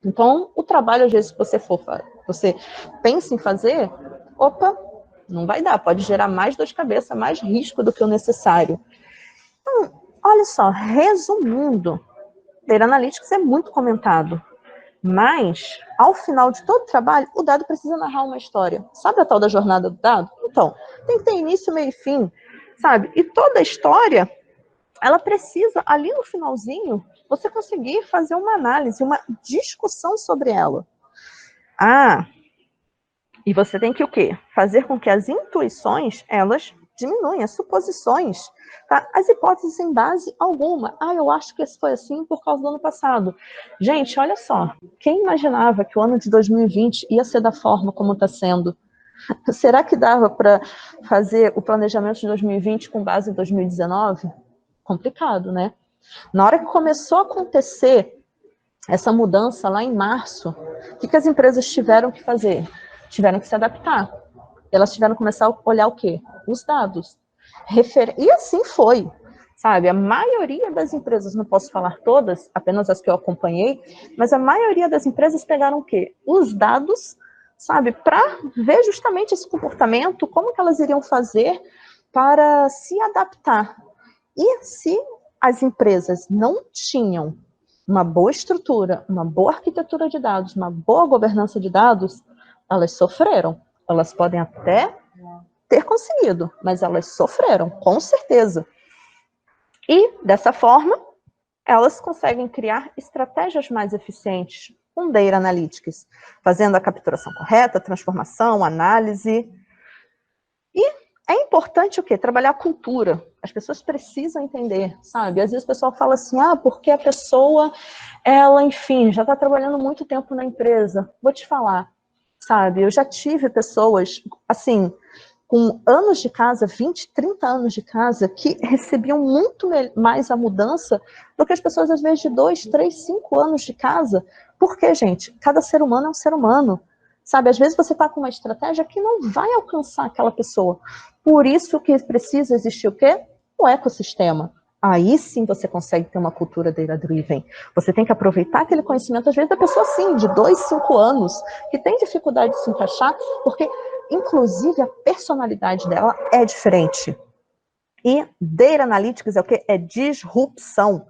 Então, o trabalho, às vezes, que você pensa em fazer, opa, não vai dar, pode gerar mais dor de cabeça, mais risco do que o necessário. Então, olha só, resumindo, Data Analytics é muito comentado, mas, ao final de todo o trabalho, o dado precisa narrar uma história. Sabe a tal da jornada do dado? Então, tem que ter início, meio e fim, sabe? E toda a história, ela precisa, ali no finalzinho, você conseguir fazer uma análise, uma discussão sobre ela. E você tem que o quê? Fazer com que as intuições, elas diminuem, as suposições, tá? As hipóteses sem base alguma. Eu acho que isso foi assim por causa do ano passado. Gente, olha só, quem imaginava que o ano de 2020 ia ser da forma como está sendo? Será que dava para fazer o planejamento de 2020 com base em 2019? Complicado, né? Na hora que começou a acontecer essa mudança lá em março, o que as empresas tiveram que fazer? Tiveram que se adaptar. Elas tiveram que começar a olhar o quê? Os dados. E assim foi, sabe? A maioria das empresas, não posso falar todas, apenas as que eu acompanhei, mas a maioria das empresas pegaram o quê? Os dados, sabe? Para ver justamente esse comportamento, como que elas iriam fazer para se adaptar. E se as empresas não tinham uma boa estrutura, uma boa arquitetura de dados, uma boa governança de dados, elas sofreram. Elas podem até ter conseguido, mas elas sofreram, com certeza. E, dessa forma, elas conseguem criar estratégias mais eficientes com Data Analytics, fazendo a capturação correta, transformação, análise. E é importante o quê? Trabalhar a cultura. As pessoas precisam entender, sabe? Às vezes o pessoal fala assim, porque a pessoa, ela, enfim, já está trabalhando muito tempo na empresa. Vou te falar, sabe? Eu já tive pessoas, assim, com anos de casa, 20, 30 anos de casa, que recebiam muito mais a mudança do que as pessoas, às vezes, de 2, 3, 5 anos de casa. Por quê, gente? Cada ser humano é um ser humano. Sabe, às vezes você está com uma estratégia que não vai alcançar aquela pessoa. Por isso que precisa existir o quê? O ecossistema. Aí sim você consegue ter uma cultura data-driven. Você tem que aproveitar aquele conhecimento, às vezes, da pessoa, sim, de 2, 5 anos, que tem dificuldade de se encaixar, porque, inclusive, a personalidade dela é diferente. E Data Analytics é o quê? É disrupção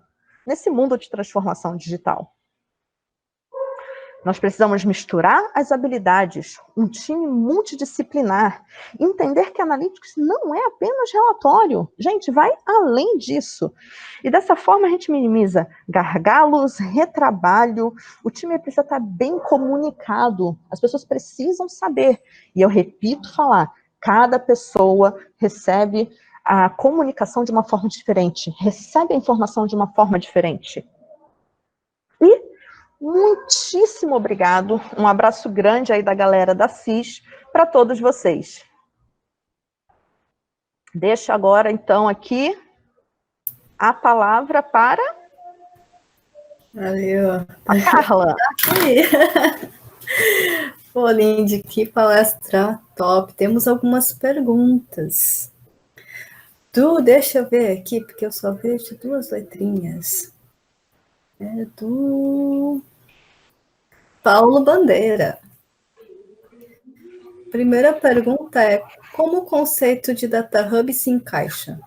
nesse mundo de transformação digital. Nós precisamos misturar as habilidades, um time multidisciplinar, entender que Analytics não é apenas relatório. Gente, vai além disso. E dessa forma a gente minimiza gargalos, retrabalho, o time precisa estar bem comunicado, as pessoas precisam saber. E eu repito falar, cada pessoa recebe a comunicação de uma forma diferente, recebe a informação de uma forma diferente. E muitíssimo obrigado. Um abraço grande aí da galera da CIS para todos vocês. Deixo agora, então, aqui a palavra para Valeu. a Carla. Pô, Lindy, que palestra top. Temos algumas perguntas. Deixa eu ver aqui, porque eu só vejo 2 letrinhas. É do Paulo Bandeira. Primeira pergunta é: como o conceito de Data Hub se encaixa?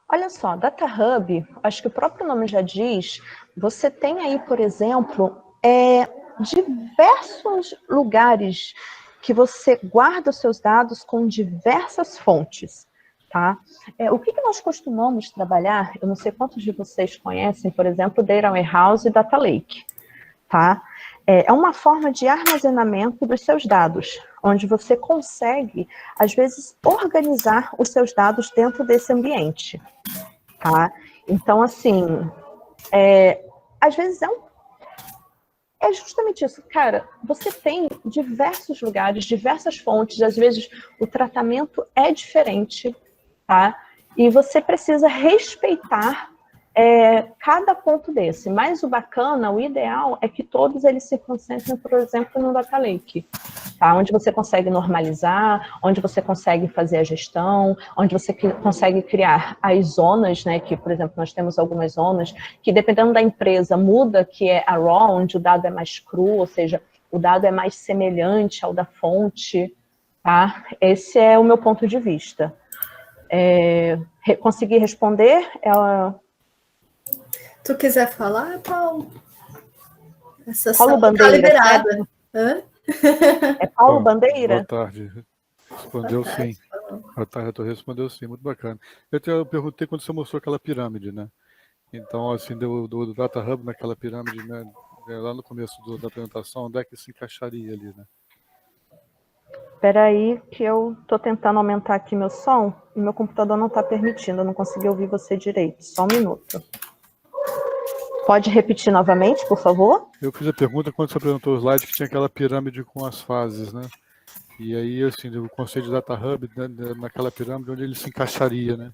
Olha só, Data Hub, acho que o próprio nome já diz, você tem aí, por exemplo, diversos lugares que você guarda os seus dados com diversas fontes, tá? O que nós costumamos trabalhar, eu não sei quantos de vocês conhecem, por exemplo, Data Warehouse e Data Lake, tá? É uma forma de armazenamento dos seus dados, onde você consegue, às vezes, organizar os seus dados dentro desse ambiente, tá? Então, assim, às vezes é justamente isso, cara, você tem diversos lugares, diversas fontes, às vezes o tratamento é diferente, tá? E você precisa respeitar cada ponto desse. Mas o bacana, o ideal é que todos eles se concentrem, por exemplo, no Data Lake, tá? Onde você consegue normalizar, onde você consegue fazer a gestão, onde você consegue criar as zonas, né? Que, por exemplo, nós temos algumas zonas que, dependendo da empresa, muda, que é a RAW, onde o dado é mais cru, ou seja, o dado é mais semelhante ao da fonte, tá? Esse é o meu ponto de vista. Consegui responder? Tu quiser falar, Paulo? Paulo Bandeira, liberada. Hã? É Paulo Bandeira? Boa tarde. Respondeu sim. Boa tarde, tu respondeu sim, muito bacana. Eu perguntei quando você mostrou aquela pirâmide, né? Então, assim, do Data Hub naquela pirâmide, né? Lá no começo da apresentação, onde é que se encaixaria ali, né? Espera aí que eu tô tentando aumentar aqui meu som e meu computador não está permitindo, eu não consegui ouvir você direito. Só um minuto. Pode repetir novamente, por favor? Eu fiz a pergunta quando você apresentou o slide que tinha aquela pirâmide com as fases, né? E aí, assim, o conceito de Data Hub, né, naquela pirâmide, onde ele se encaixaria, né?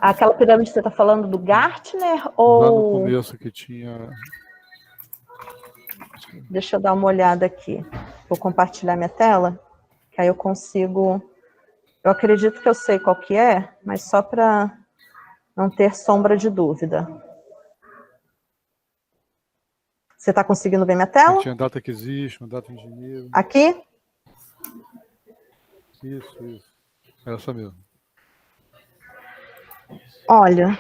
Aquela pirâmide que você está falando do Gartner ou... Lá no começo que tinha... Deixa eu dar uma olhada aqui. Vou compartilhar minha tela, que aí eu consigo... Eu acredito que eu sei qual que é, mas só para não ter sombra de dúvida. Você está conseguindo ver minha tela? Tinha Data Acquisition, Data Engineering. Aqui? Isso. Essa mesmo. Olha,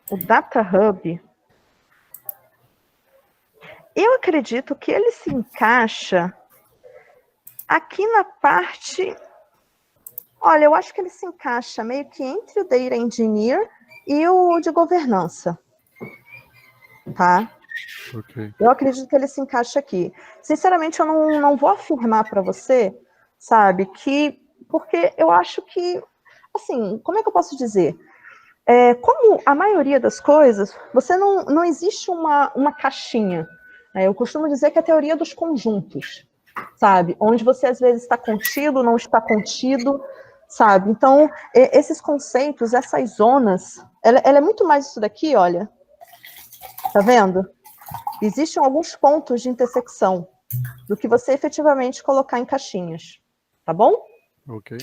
o Data Hub, eu acredito que ele se encaixa aqui na parte... Olha, eu acho que ele se encaixa meio que entre o Data Engineer e o de governança, tá? Okay. Eu acredito que ele se encaixa aqui. Sinceramente, eu não vou afirmar para você, sabe, que... Porque eu acho que, assim, como é que eu posso dizer? Como a maioria das coisas, você não existe uma caixinha. Eu costumo dizer que é a teoria dos conjuntos, sabe? Onde você, às vezes, está contido, não está contido, sabe? Então, esses conceitos, essas zonas, ela é muito mais isso daqui, olha. Tá vendo? Existem alguns pontos de intersecção do que você efetivamente colocar em caixinhas. Tá bom? Ok.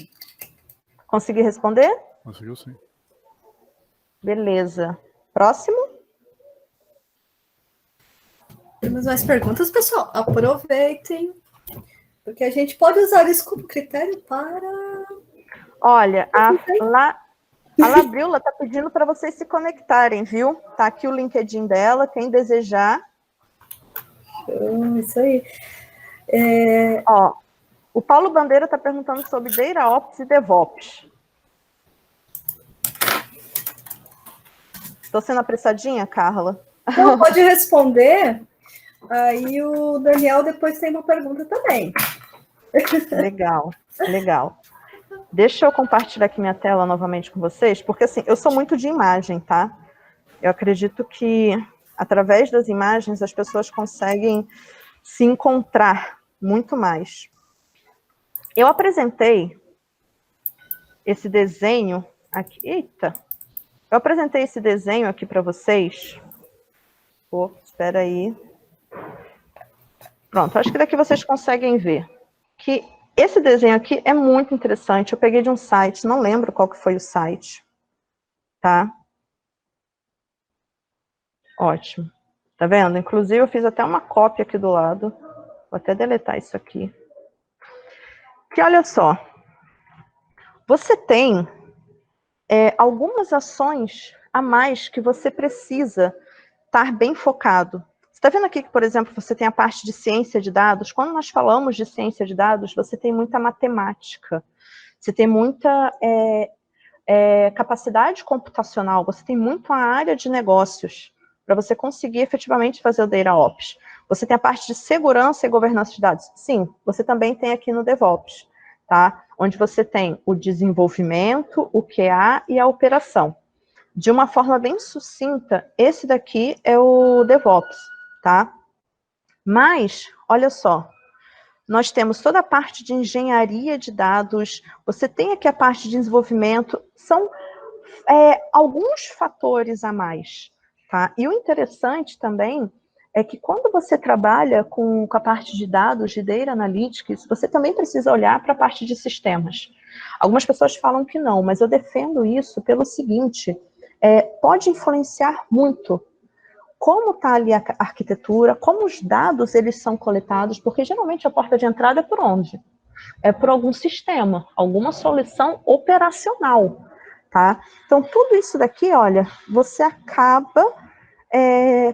Consegui responder? Conseguiu sim. Beleza. Próximo? Temos mais perguntas, pessoal? Aproveitem, porque a gente pode usar isso como critério para... Olha, A Labrila está pedindo para vocês se conectarem, viu? Tá aqui o LinkedIn dela, quem desejar. Isso aí. Ó, o Paulo Bandeira está perguntando sobre DataOps e DevOps. Estou sendo apressadinha, Carla? Então, pode responder. Aí o Daniel depois tem uma pergunta também. Legal, legal. Deixa eu compartilhar aqui minha tela novamente com vocês, porque assim, eu sou muito de imagem, tá? Eu acredito que através das imagens as pessoas conseguem se encontrar muito mais. Eu apresentei esse desenho aqui. Eita! Eu apresentei esse desenho aqui para vocês. Espera aí. Pronto, acho que daqui vocês conseguem ver que esse desenho aqui é muito interessante. Eu peguei de um site, não lembro qual que foi o site. Tá? Ótimo. Tá vendo? Inclusive, eu fiz até uma cópia aqui do lado. Vou até deletar isso aqui. Que olha só. Você tem algumas ações a mais que você precisa estar bem focado. Você está vendo aqui que, por exemplo, você tem a parte de ciência de dados. Quando nós falamos de ciência de dados, você tem muita matemática. Você tem muita capacidade computacional. Você tem muito a área de negócios para você conseguir efetivamente fazer o DataOps. Você tem a parte de segurança e governança de dados. Sim, você também tem aqui no DevOps, tá? Onde você tem o desenvolvimento, o QA e a operação. De uma forma bem sucinta, esse daqui é o DevOps, tá? Mas, olha só, nós temos toda a parte de engenharia de dados, você tem aqui a parte de desenvolvimento, são alguns fatores a mais, tá? E o interessante também é que quando você trabalha com a parte de dados, de Data Analytics, você também precisa olhar para a parte de sistemas. Algumas pessoas falam que não, mas eu defendo isso pelo seguinte, pode influenciar muito como está ali a arquitetura, como os dados eles são coletados, porque geralmente a porta de entrada é por onde? É por algum sistema, alguma solução operacional, tá? Então, tudo isso daqui, olha, você acaba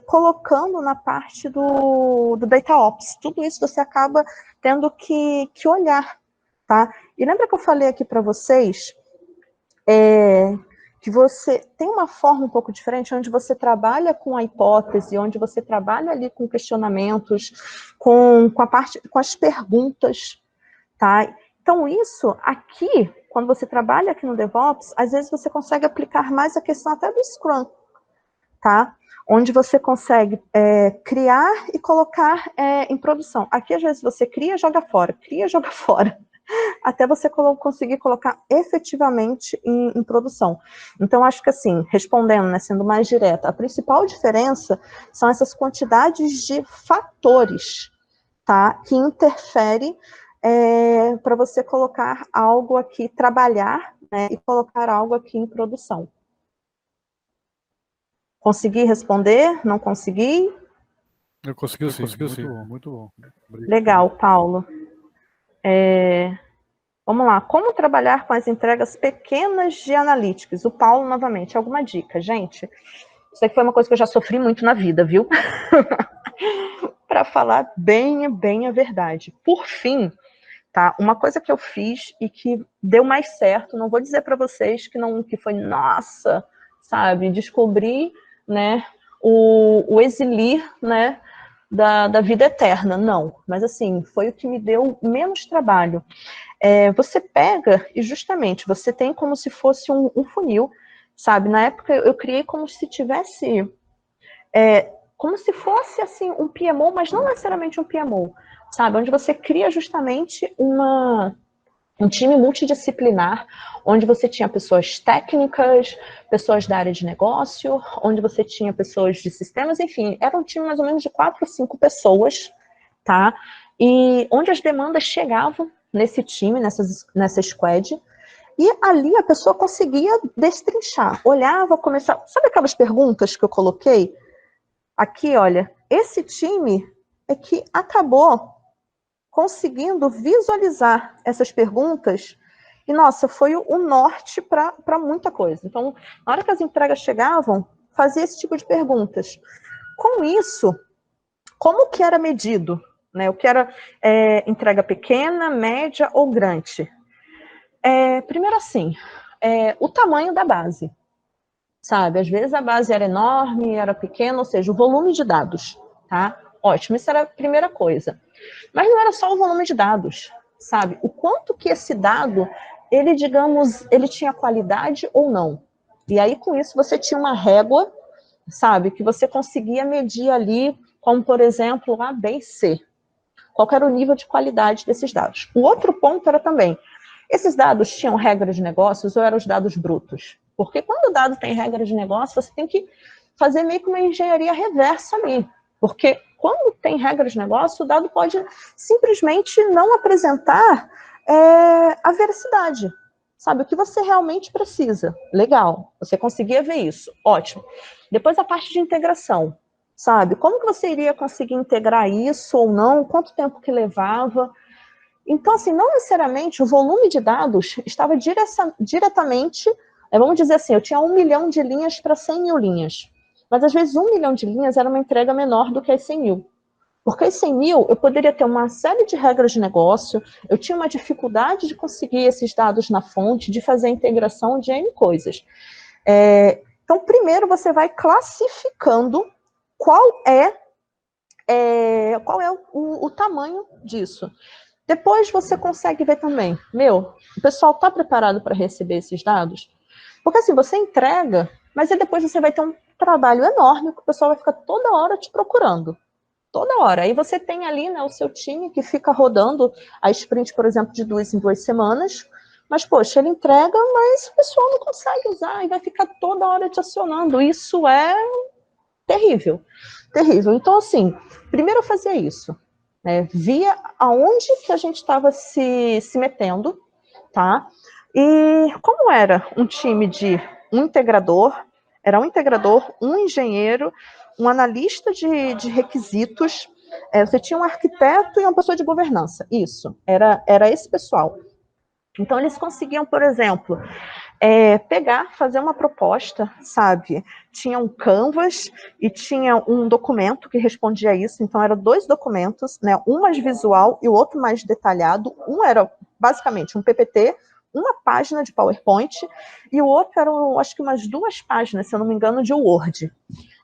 colocando na parte do DataOps. Tudo isso você acaba tendo que olhar, tá? E lembra que eu falei aqui para vocês que você tem uma forma um pouco diferente, onde você trabalha com a hipótese, onde você trabalha ali com questionamentos, com as perguntas, tá? Então, isso aqui, quando você trabalha aqui no DevOps, às vezes você consegue aplicar mais a questão até do Scrum, tá? Onde você consegue criar e colocar em produção. Aqui, às vezes, você cria e joga fora, até você conseguir colocar efetivamente em produção. Então, acho que assim, respondendo, né, sendo mais direta, a principal diferença são essas quantidades de fatores, tá, que interferem para você colocar algo aqui, trabalhar, né, e colocar algo aqui em produção. Consegui responder? Não consegui? Eu consegui sim, muito bom. Legal, Paulo. Vamos lá, como trabalhar com as entregas pequenas de Analytics? O Paulo, novamente, alguma dica? Gente, isso aqui foi uma coisa que eu já sofri muito na vida, viu? Para falar bem a verdade. Por fim, tá? Uma coisa que eu fiz e que deu mais certo, não vou dizer para vocês que foi, nossa, sabe, descobri, né, o exilir, né, da vida eterna, não. Mas, assim, foi o que me deu menos trabalho. Você pega e, justamente, você tem como se fosse um funil, sabe? Na época, eu criei como se tivesse... como se fosse, assim, um PMO, mas não necessariamente um PMO, sabe? Onde você cria justamente um time multidisciplinar, onde você tinha pessoas técnicas, pessoas da área de negócio, onde você tinha pessoas de sistemas, enfim, era um time mais ou menos de 4 ou 5 pessoas, tá? E onde as demandas chegavam nesse time, nessa squad, e ali a pessoa conseguia destrinchar, olhava, começava... Sabe aquelas perguntas que eu coloquei? Aqui, olha, esse time é que acabou conseguindo visualizar essas perguntas E, nossa, foi o norte para muita coisa. Então, na hora que as entregas chegavam, fazia esse tipo de perguntas. Com isso, como que era medido? Né? O que era entrega pequena, média ou grande? Primeiro assim, o tamanho da base. Sabe, às vezes a base era enorme, era pequena, ou seja, o volume de dados, tá? Ótimo, isso era a primeira coisa. Mas não era só o volume de dados, sabe? O quanto que esse dado, ele, digamos, ele tinha qualidade ou não. E aí, com isso, você tinha uma régua, sabe, que você conseguia medir ali, como, por exemplo, A, B e C. Qual era o nível de qualidade desses dados. O outro ponto era também, esses dados tinham regras de negócios ou eram os dados brutos? Porque quando o dado tem regra de negócio, você tem que fazer meio que uma engenharia reversa ali. Porque quando tem regra de negócio, o dado pode simplesmente não apresentar a veracidade. Sabe, o que você realmente precisa. Legal, você conseguia ver isso. Ótimo. Depois a parte de integração. Sabe, como que você iria conseguir integrar isso ou não? Quanto tempo que levava? Então, assim, não necessariamente o volume de dados estava diretamente, vamos dizer assim, eu tinha 1 milhão de linhas para 100 mil linhas. Mas, às vezes, 1 milhão de linhas era uma entrega menor do que as 100 mil. Porque as 100 mil, eu poderia ter uma série de regras de negócio, eu tinha uma dificuldade de conseguir esses dados na fonte, de fazer a integração de N coisas. Então, primeiro você vai classificando qual é o tamanho disso. Depois você consegue ver também, o pessoal está preparado para receber esses dados? Porque assim, você entrega, mas aí depois você vai ter um trabalho enorme que o pessoal vai ficar toda hora te procurando. Toda hora. Aí você tem ali, né, o seu time que fica rodando a sprint, por exemplo, de 2 em 2 semanas, mas, poxa, ele entrega, mas o pessoal não consegue usar e vai ficar toda hora te acionando. Isso é terrível. Terrível. Então, assim, primeiro eu fazia isso. Via aonde que a gente estava se metendo, tá? E como era um time de um integrador, era um integrador, um engenheiro, um analista de requisitos, você tinha um arquiteto e uma pessoa de governança. Isso, era esse pessoal. Então, eles conseguiam, por exemplo, fazer uma proposta, sabe? Tinha um Canvas e tinha um documento que respondia a isso, então eram 2 documentos, né? Um mais visual e o outro mais detalhado. Um era basicamente um PPT, uma página de PowerPoint, e o outro eram, acho que umas 2 páginas, se eu não me engano, de Word.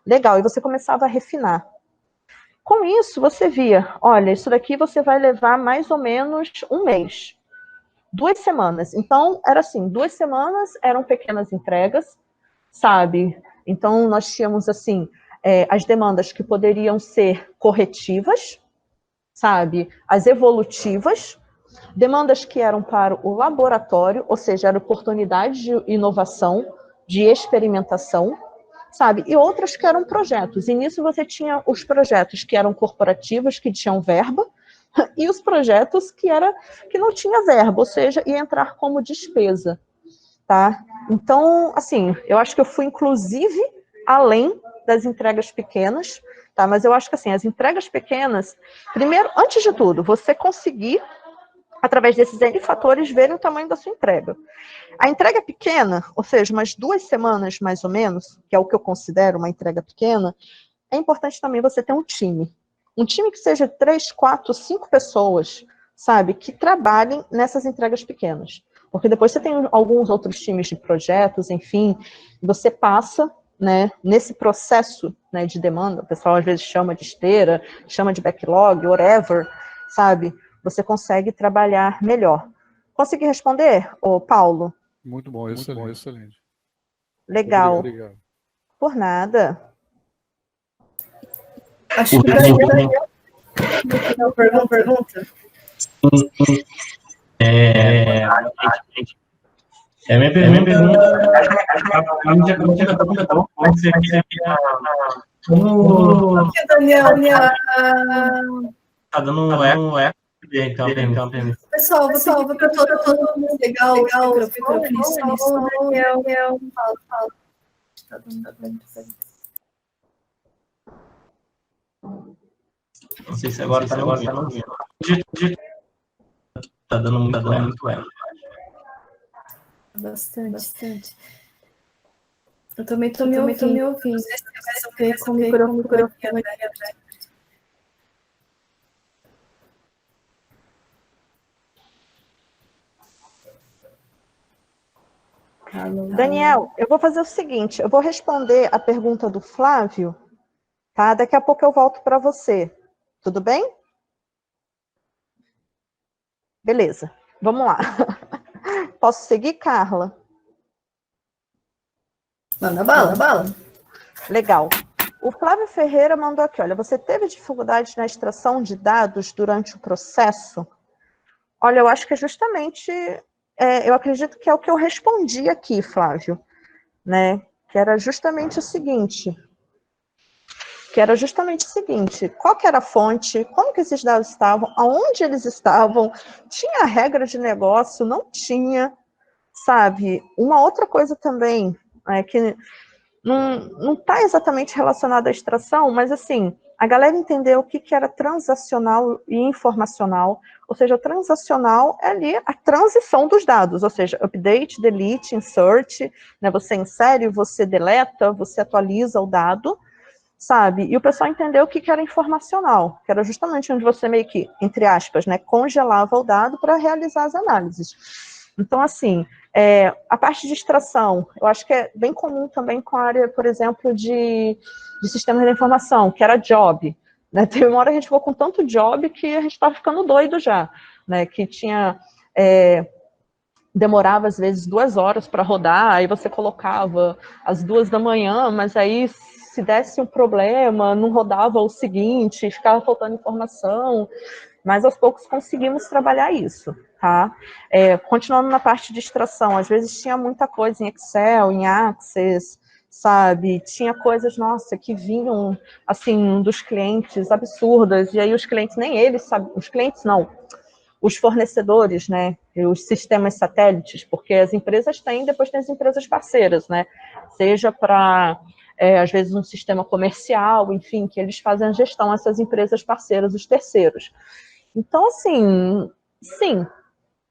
Legal, e você começava a refinar. Com isso, você via, olha, isso daqui você vai levar mais ou menos 1 mês. 2 semanas. Então, era assim, 2 semanas eram pequenas entregas, sabe? Então, nós tínhamos, assim, as demandas que poderiam ser corretivas, sabe? As evolutivas, demandas que eram para o laboratório, ou seja, era oportunidade de inovação, de experimentação, sabe? E outras que eram projetos. E nisso você tinha os projetos que eram corporativos, que tinham verba, e os projetos que não tinha verba, ou seja, ia entrar como despesa, tá? Então, assim, eu acho que eu fui, inclusive, além das entregas pequenas, tá? Mas eu acho que, assim, as entregas pequenas, primeiro, antes de tudo, você conseguir, através desses N fatores, ver o tamanho da sua entrega. A entrega pequena, ou seja, umas 2 semanas, mais ou menos, que é o que eu considero uma entrega pequena, é importante também você ter um time. Um time que seja 3, 4, 5 pessoas, sabe, que trabalhem nessas entregas pequenas. Porque depois você tem alguns outros times de projetos, enfim, você passa, né, nesse processo, né, de demanda, o pessoal às vezes chama de esteira, chama de backlog, whatever, sabe, você consegue trabalhar melhor. Consegui responder, Paulo? Muito bom, excelente, excelente. Legal. Obrigado. Por nada. Acho que o Daniel uma pergunta. A minha pergunta como Daniel, tá dando um eco então, pessoal, eu tô todo mundo legal, o microfone, Daniel, fala. Tá dando. Não sei se agora tá ouvindo. Tá dando muito eco. Bastante. Eu também tô me ouvindo. Não sei se tem mais alguém com o microfone. Daniel, eu vou fazer o seguinte, eu vou responder a pergunta do Flávio, tá? Daqui a pouco eu volto para você. Tudo bem? Beleza, vamos lá. Posso seguir, Carla? Manda bala. Legal. O Flávio Ferreira mandou aqui, olha, você teve dificuldade na extração de dados durante o processo? Olha, eu acho que é justamente, eu acredito que é o que eu respondi aqui, Flávio, né? Que era justamente o seguinte, qual que era a fonte, como que esses dados estavam, aonde eles estavam, tinha regra de negócio, não tinha, sabe? Uma outra coisa também, que não está exatamente relacionada à extração, mas assim, a galera entendeu o que era transacional e informacional, ou seja, o transacional é ali a transição dos dados, ou seja, update, delete, insert, né, você insere, você deleta, você atualiza o dado, sabe? E o pessoal entendeu o que era informacional, que era justamente onde você meio que, entre aspas, né, congelava o dado para realizar as análises. Então, assim, a parte de extração, eu acho que é bem comum também com a área, por exemplo, de sistemas de informação, que era job. Né? Tem uma hora que a gente ficou com tanto job que a gente estava ficando doido já, né? Que tinha... demorava, às vezes, 2 horas para rodar, aí você colocava às 2 da manhã, mas aí, se desse um problema, não rodava o seguinte, ficava faltando informação, mas aos poucos conseguimos trabalhar isso, tá? Continuando na parte de extração, às vezes tinha muita coisa em Excel, em Access, sabe? Tinha coisas, nossa, que vinham, assim, dos clientes, absurdas, e aí os clientes, nem eles sabem, os clientes não, os fornecedores, né, os sistemas satélites, porque as empresas têm, depois tem as empresas parceiras, né, seja para, às vezes, um sistema comercial, enfim, que eles fazem a gestão, essas empresas parceiras, os terceiros. Então, assim,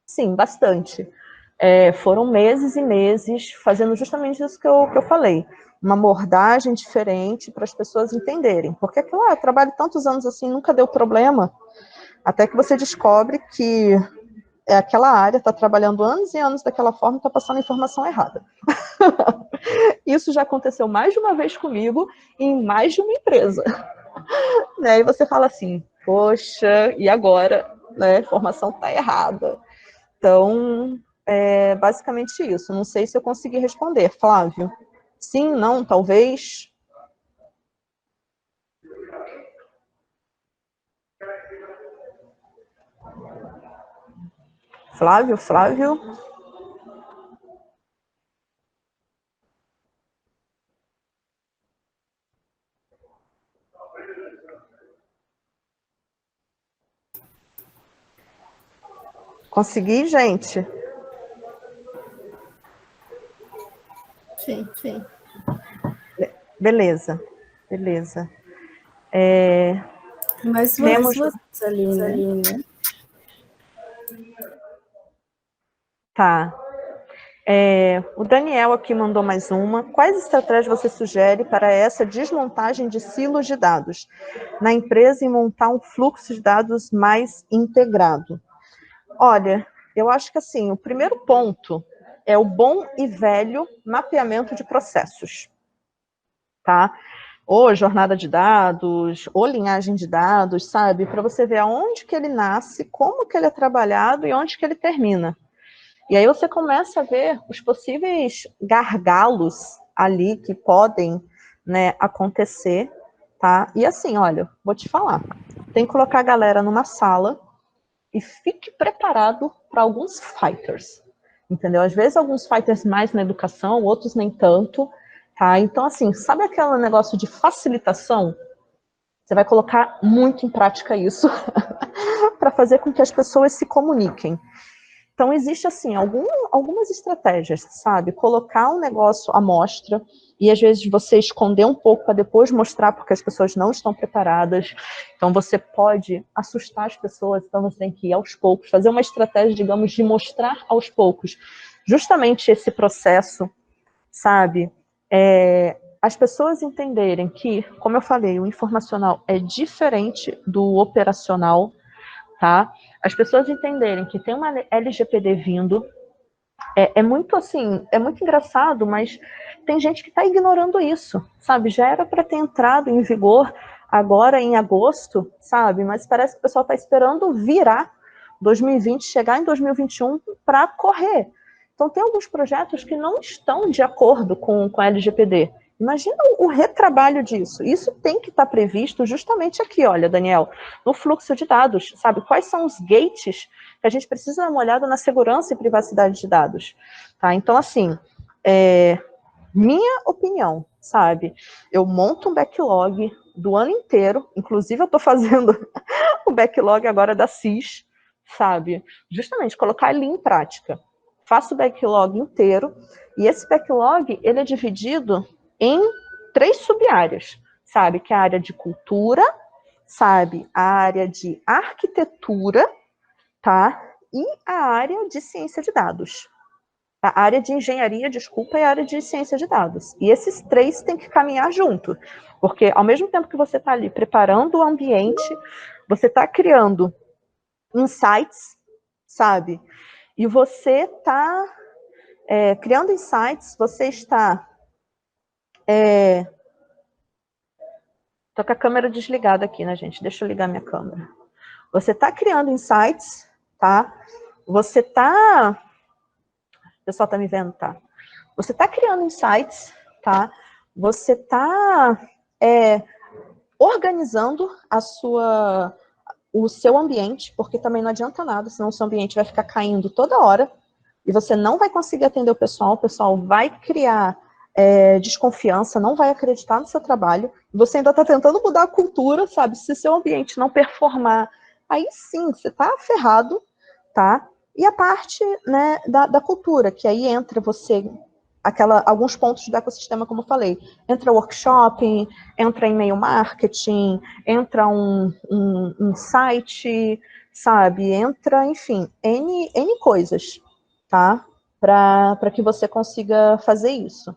sim, bastante. Foram meses e meses fazendo justamente isso que eu falei, uma abordagem diferente para as pessoas entenderem, porque aquilo, eu trabalho tantos anos assim, nunca deu problema, até que você descobre que aquela área está trabalhando anos e anos daquela forma e está passando a informação errada. Isso já aconteceu mais de uma vez comigo em mais de uma empresa. Né? E você fala assim, poxa, e agora? Né? A informação está errada. Então, é basicamente isso. Não sei se eu consegui responder. Flávio? Sim, não, talvez... Flávio? Consegui, gente? Sim. Beleza. Mas temos ali, né? Tá. O Daniel aqui mandou mais uma. Quais estratégias você sugere para essa desmontagem de silos de dados na empresa e montar um fluxo de dados mais integrado? Olha, eu acho que assim, o primeiro ponto é o bom e velho mapeamento de processos, tá? Ou jornada de dados, ou linhagem de dados, sabe? Para você ver aonde que ele nasce, como que ele é trabalhado e onde que ele termina. E aí você começa a ver os possíveis gargalos ali que podem, né, acontecer, tá? E assim, olha, vou te falar, tem que colocar a galera numa sala e fique preparado para alguns fighters, entendeu? Às vezes alguns fighters mais na educação, outros nem tanto, tá? Então, assim, sabe aquele negócio de facilitação? Você vai colocar muito em prática isso para fazer com que as pessoas se comuniquem. Então, existe, assim, algumas estratégias, sabe? Colocar um negócio à mostra e, às vezes, você esconder um pouco para depois mostrar porque as pessoas não estão preparadas. Então, você pode assustar as pessoas, então você tem que ir aos poucos, fazer uma estratégia, digamos, de mostrar aos poucos. justamente esse processo, sabe? As pessoas entenderem que, como eu falei, o informacional é diferente do operacional, tá? As pessoas entenderem que tem uma LGPD vindo, é muito assim, é muito engraçado, mas tem gente que está ignorando isso, sabe? Já era para ter entrado em vigor agora em agosto, sabe? Mas parece que o pessoal está esperando virar 2020, chegar em 2021 para correr. Então tem alguns projetos que não estão de acordo com a LGPD. Imagina o retrabalho disso. Isso tem que estar previsto justamente aqui, olha, Daniel, no fluxo de dados, sabe? Quais são os gates que a gente precisa dar uma olhada na segurança e privacidade de dados, tá? Então, assim, minha opinião, sabe? Eu monto um backlog do ano inteiro, inclusive eu estou fazendo o backlog agora da CIS, sabe? Justamente, colocar ele em prática. Faço o backlog inteiro, e esse backlog, ele é dividido em 3 sub-áreas, sabe? Que é a área de cultura, sabe? A área de arquitetura, tá? E a área de ciência de dados. A área de engenharia, desculpa, e a área de ciência de dados. E esses 3 têm que caminhar junto, porque ao mesmo tempo que você está ali preparando o ambiente, você está criando insights, sabe? E você está criando insights, você está... Tô com a câmera desligada aqui, né, gente? Deixa eu ligar minha câmera. Você está criando insights, tá? Você está... O pessoal está me vendo, tá? Você está criando insights, tá? Você está organizando o seu ambiente, porque também não adianta nada, senão o seu ambiente vai ficar caindo toda hora, e você não vai conseguir atender o pessoal vai criar desconfiança, não vai acreditar no seu trabalho, e você ainda está tentando mudar a cultura, sabe? Se seu ambiente não performar, aí sim, você está ferrado, tá? E a parte, né, da cultura, que aí entra você, alguns pontos do ecossistema, como eu falei, entra workshop, entra e-mail marketing, entra um site, sabe? Entra, enfim, N coisas, tá? Para que você consiga fazer isso.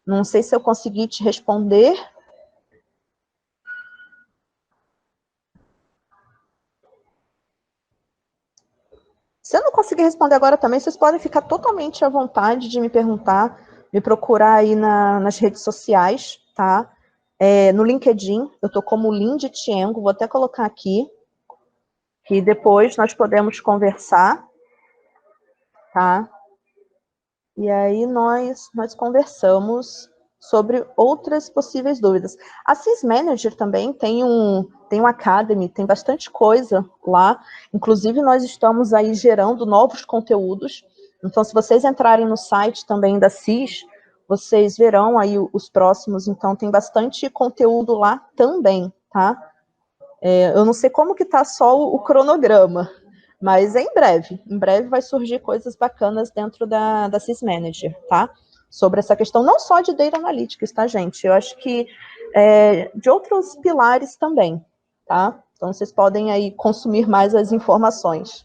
Não sei se eu consegui te responder. Se eu não conseguir responder agora também, vocês podem ficar totalmente à vontade de me perguntar, me procurar aí nas redes sociais, tá? No LinkedIn, eu tô como Lindy Tiengo, vou até colocar aqui, que depois nós podemos conversar, tá? E aí nós conversamos sobre outras possíveis dúvidas. A CIS Manager também tem um Academy, tem bastante coisa lá, inclusive nós estamos aí gerando novos conteúdos, então se vocês entrarem no site também da CIS, vocês verão aí os próximos, então tem bastante conteúdo lá também, tá? Eu não sei como que tá só o cronograma, mas é em breve vai surgir coisas bacanas dentro da CIS Manager, tá? Sobre essa questão não só de Data Analytics, tá, gente? Eu acho que de outros pilares também, tá? Então, vocês podem aí consumir mais as informações.